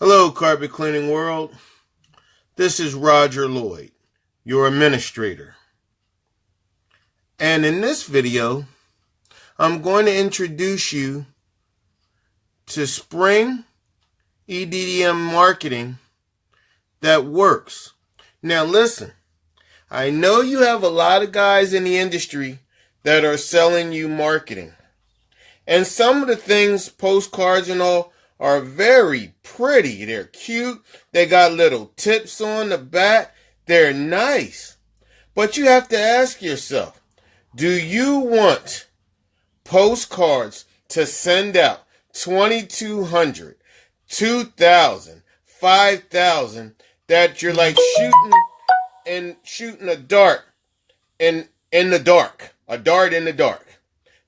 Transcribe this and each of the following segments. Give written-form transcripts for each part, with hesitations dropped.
Hello, Carpet Cleaning World. This is Lloyd, your administrator. And in this video, I'm going to introduce you to spring EDDM marketing that works. Now listen, I know you have a lot of guys in the industry that are selling you marketing. And some of the things, postcards and all, are very pretty. They're cute. They got little tips on the back. They're nice. But you have to ask yourself, do you want postcards to send out 2,200, 2,000, 5,000 that you're like shooting a dart in the dark, a dart in the dark?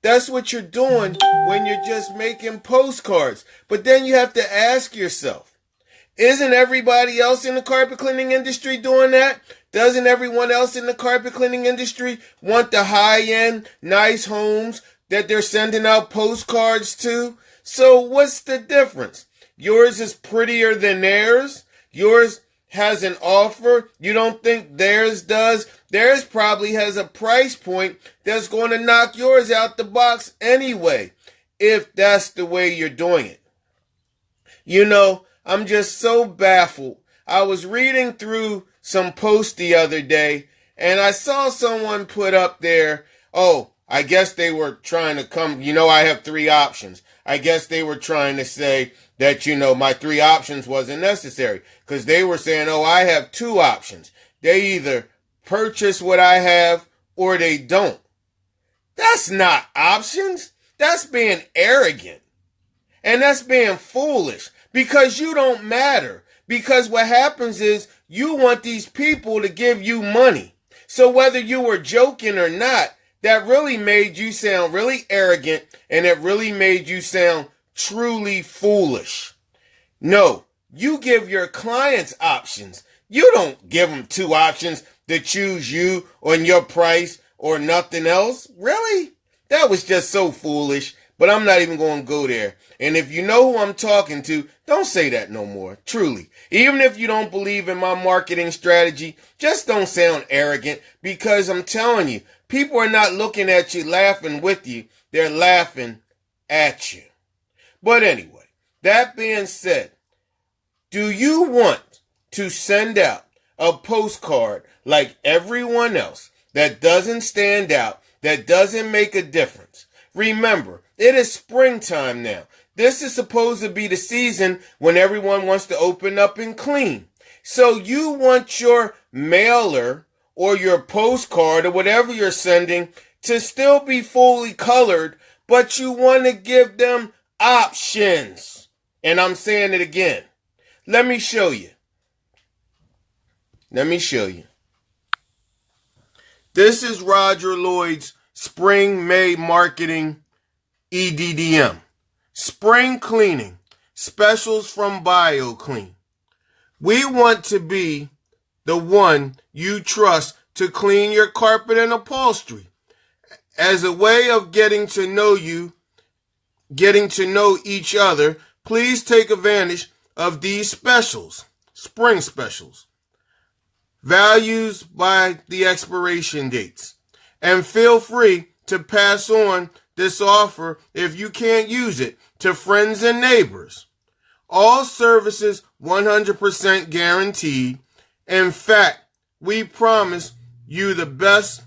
That's what you're doing when you're just making postcards. But then you have to ask yourself, isn't everybody else in the carpet cleaning industry doing that? Doesn't everyone else in the carpet cleaning industry want the high-end, nice homes that they're sending out postcards to? So what's the difference? Yours is prettier than theirs? Yours has an offer you don't think theirs does? Theirs probably has a price point that's going to knock yours out the box anyway, if that's the way you're doing it. You know, I'm just so baffled. I was reading through some posts the other day, and I saw someone put up there, I guess they were trying to come, I have 3 options. I guess they were trying to say that, my 3 options wasn't necessary, because they were saying, I have 2 options. They either purchase what I have or they don't. That's not options. That's being arrogant. And that's being foolish, because you don't matter. Because what happens is you want these people to give you money. So whether you were joking or not, that really made you sound really arrogant, and it really made you sound truly foolish. No, you give your clients options. You don't give them 2 options to choose you on your price or nothing else. Really? That was just so foolish, but I'm not even going to go there. And if you know who I'm talking to, don't say that no more, truly. Even if you don't believe in my marketing strategy, just don't sound arrogant, because I'm telling you, people are not looking at you laughing with you. They're laughing at you. But anyway, that being said, do you want to send out a postcard like everyone else that doesn't stand out, that doesn't make a difference? Remember, it is springtime now. This is supposed to be the season when everyone wants to open up and clean. So you want your mailer or your postcard or whatever you're sending to still be fully colored, but you want to give them options. And I'm saying it again. Let me show you. This is Roger Lloyd's Spring May Marketing EDDM. Spring cleaning. Specials from BioClean. We want to be the one you trust to clean your carpet and upholstery. As a way of getting to know each other, please take advantage of these specials, spring specials. Values by the expiration dates. And feel free to pass on this offer, if you can't use it, to friends and neighbors. All services 100% guaranteed. In fact, we promise you the best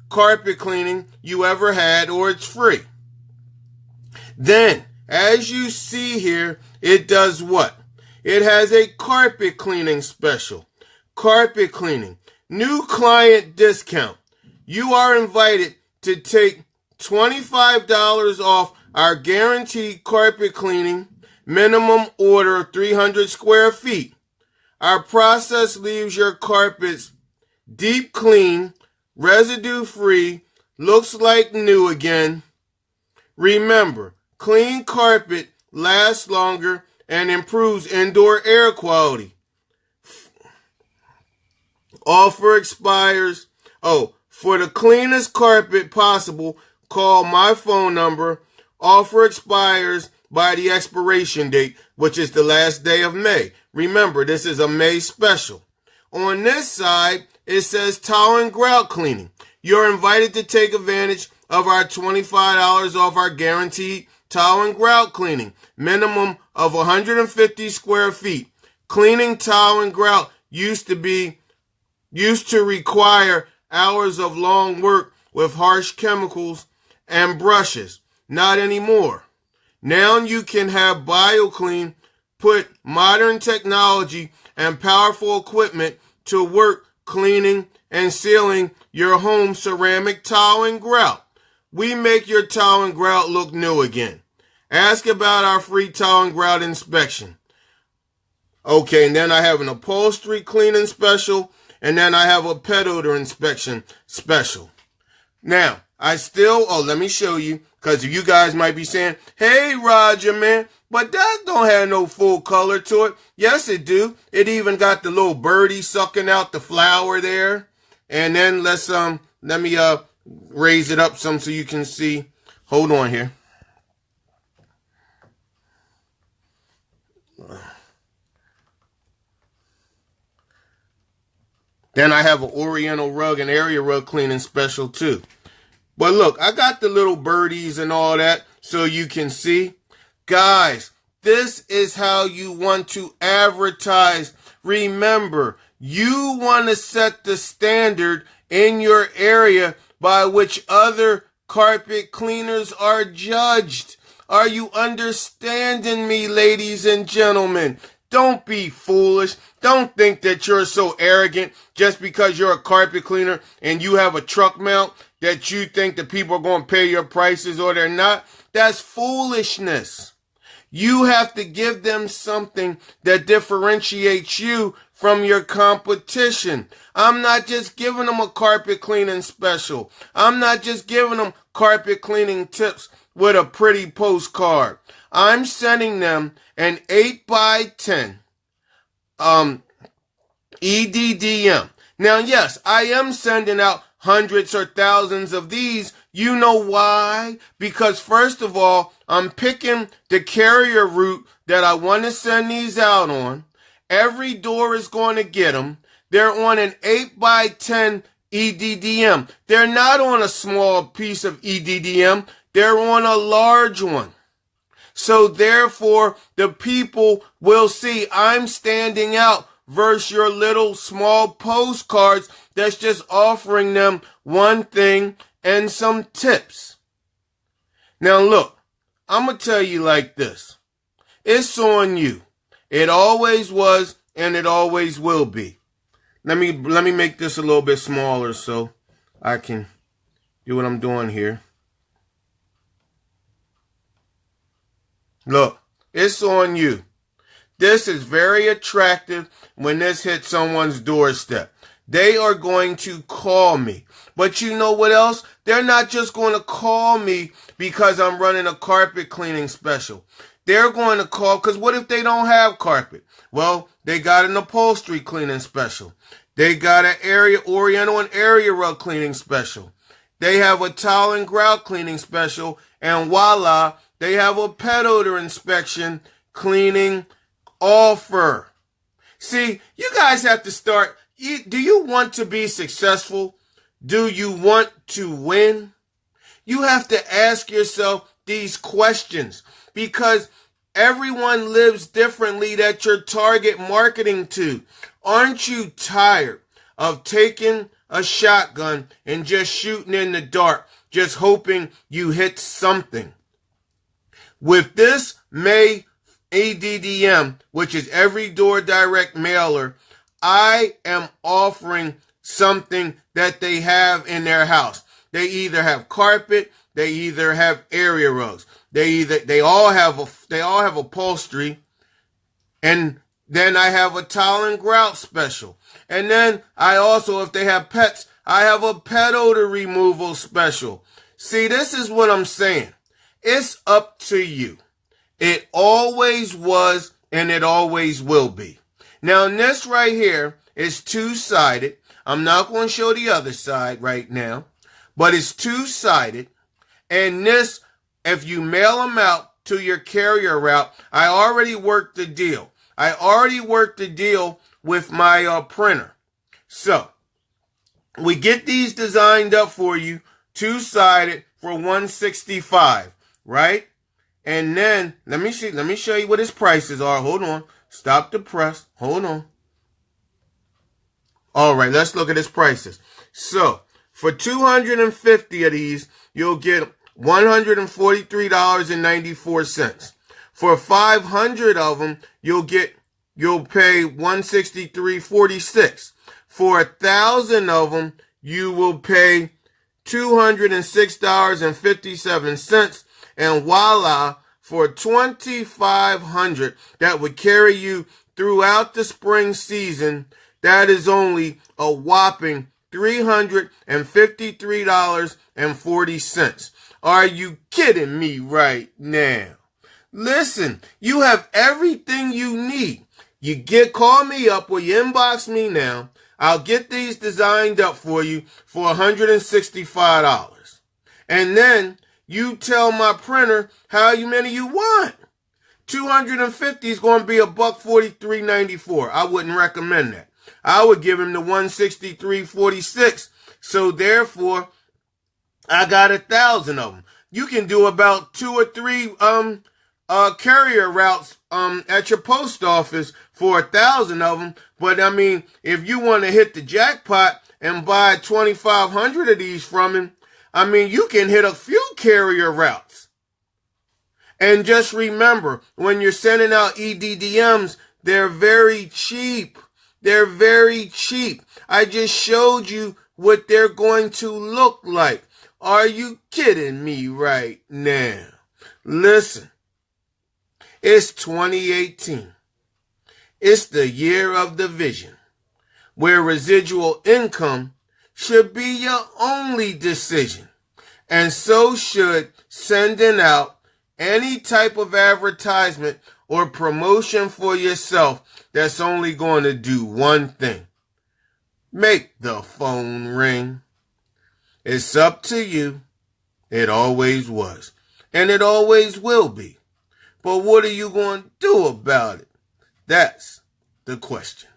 carpet cleaning you ever had, or it's free. Then, as you see here, it does what? It has a carpet cleaning special. Carpet cleaning. New client discount. You are invited to take $25 off our guaranteed carpet cleaning, minimum order of 300 square feet. Our process leaves your carpets deep clean, residue free, looks like new again. Remember, clean carpet lasts longer and improves indoor air quality. Offer expires. For the cleanest carpet possible, call my phone number. Offer expires by the expiration date, which is the last day of May. Remember, this is a May special. On this side, it says towel and grout cleaning. You're invited to take advantage of our $25 off our guaranteed towel and grout cleaning. Minimum of 150 square feet. Cleaning towel and grout used to require hours of long work with harsh chemicals and brushes. Not anymore. Now you can have BioClean put modern technology and powerful equipment to work cleaning and sealing your home ceramic towel and grout. We make your towel and grout look new again. Ask about our free towel and grout inspection. Okay, and then I have an upholstery cleaning special, and then I have a pet odor inspection special. Now, let me show you, because you guys might be saying, hey, Roger, man, but that don't have no full color to it. Yes, it do. It even got the little birdie sucking out the flower there. And then let me raise it up some so you can see. Hold on here. Then I have an Oriental rug and area rug cleaning special too. But look, I got the little birdies and all that so you can see. Guys, this is how you want to advertise. Remember, you want to set the standard in your area by which other carpet cleaners are judged. Are you understanding me, ladies and gentlemen? Don't be foolish. Don't think that you're so arrogant just because you're a carpet cleaner and you have a truck mount that you think that people are going to pay your prices or they're not. That's foolishness. You have to give them something that differentiates you from your competition. I'm not just giving them a carpet cleaning special. I'm not just giving them carpet cleaning tips with a pretty postcard. I'm sending them an 8x10 EDDM. Now, yes, I am sending out hundreds or thousands of these. You know why? Because first of all, I'm picking the carrier route that I want to send these out on. Every door is going to get them. They're on an 8x10 EDDM. They're not on a small piece of EDDM. They're on a large one. So therefore, the people will see I'm standing out versus your little small postcards that's just offering them one thing and some tips. Now look, I'm going to tell you like this. It's on you. It always was and it always will be. Let me make this a little bit smaller so I can do what I'm doing here. Look, it's on you. This is very attractive when this hits someone's doorstep. They are going to call me. But you know what else? They're not just going to call me because I'm running a carpet cleaning special. They're going to call because what if they don't have carpet? Well, they got an upholstery cleaning special. They got an Oriental and area rug cleaning special. They have a towel and grout cleaning special. And voila, they have a pet odor inspection cleaning offer. See, you guys have to start. Do you want to be successful? Do you want to win? You have to ask yourself these questions because everyone lives differently that you're target marketing to. Aren't you tired of taking a shotgun and just shooting in the dark, just hoping you hit something? With this May EDDM, which is every door direct mailer, I am offering something that they have in their house. They either have carpet, they either have area rugs, they all have upholstery, and then I have a towel and grout special. And then I also, if they have pets, I have a pet odor removal special. See, this is what I'm saying. It's up to you. It always was and it always will be. Now, this right here is two-sided. I'm not going to show the other side right now, but it's two-sided. And this, if you mail them out to your carrier route, I already worked the deal. I already worked the deal with my printer. So we get these designed up for you, two-sided for $165, right? And then let me show you what his prices are. Hold on. Stop the press. Hold on. All right, let's look at his prices. So for 250 of these, you'll get $143.94. For 500 of them, you'll pay $163.46. For 1,000 of them, you will pay $206.57. And voila, for 2,500 that would carry you throughout the spring season, that is only a whopping $353.40. Are you kidding me right now? Listen, you have everything you need. Call me up or you inbox me now. I'll get these designed up for you for $165. And then you tell my printer how many you want. 250 is going to be $143.94. I wouldn't recommend that. I would give him the $163.46. So therefore, I got 1,000 of them. You can do about 2 or 3 carrier routes at your post office for 1,000 of them. But I mean, if you want to hit the jackpot and buy 2,500 of these from him, I mean, you can hit a few carrier routes. And just remember, when you're sending out EDDMs, they're very cheap. They're very cheap. I just showed you what they're going to look like. Are you kidding me right now? Listen, it's 2018. It's the year of the vision, where residual income should be your only decision. And so should sending out any type of advertisement or promotion for yourself that's only going to do one thing. Make the phone ring. It's up to you. It always was. And it always will be. But what are you going to do about it? That's the question.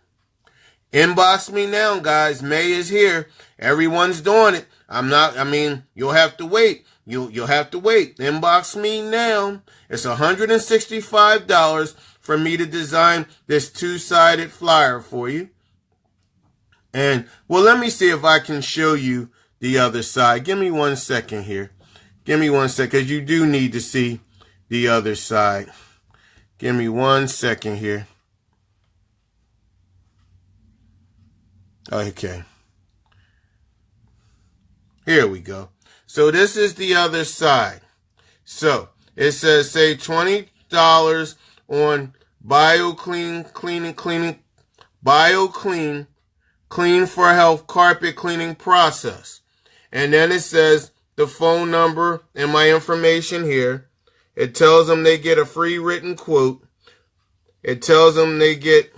Inbox me now, guys. May is here. Everyone's doing it. You'll have to wait. You'll have to wait. Inbox me now. It's $165 for me to design this two-sided flyer for you. And, well, let me see if I can show you the other side. Give me 1 second here. Give me 1 second, because you do need to see the other side. Give me 1 second here. Okay. Here we go. So this is the other side. So it says save $20 on BioClean Clean for Health carpet cleaning process. And then it says the phone number and my information here. It tells them they get a free written quote. It tells them they get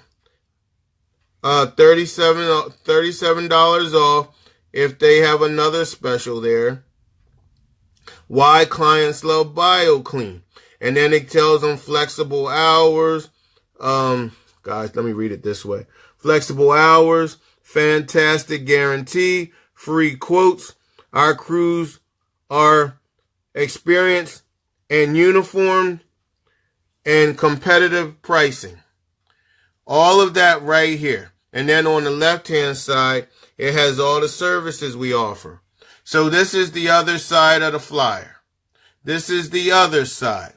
$37 off if they have another special there. Why clients love BioClean. And then it tells them flexible hours. Guys, let me read it this way. Flexible hours, fantastic guarantee, free quotes. Our crews are experienced and uniformed, and competitive pricing. All of that right here. And then on the left-hand side, it has all the services we offer. So this is the other side of the flyer. This is the other side.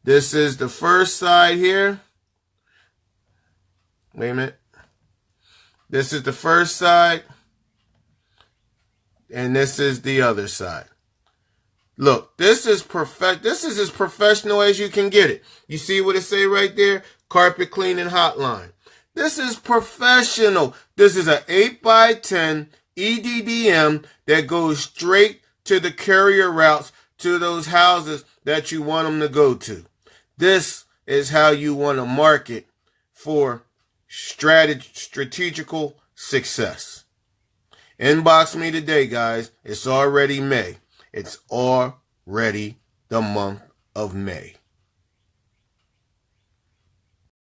This is the first side here. Wait a minute. This is the first side. And this is the other side. Look, this is perfect. This is as professional as you can get it. You see what it say right there? Carpet Cleaning Hotline. This is professional. This is an 8x10 EDDM that goes straight to the carrier routes to those houses that you want them to go to. This is how you want to market for strategical success. Inbox me today, guys. It's already May. It's already the month of May.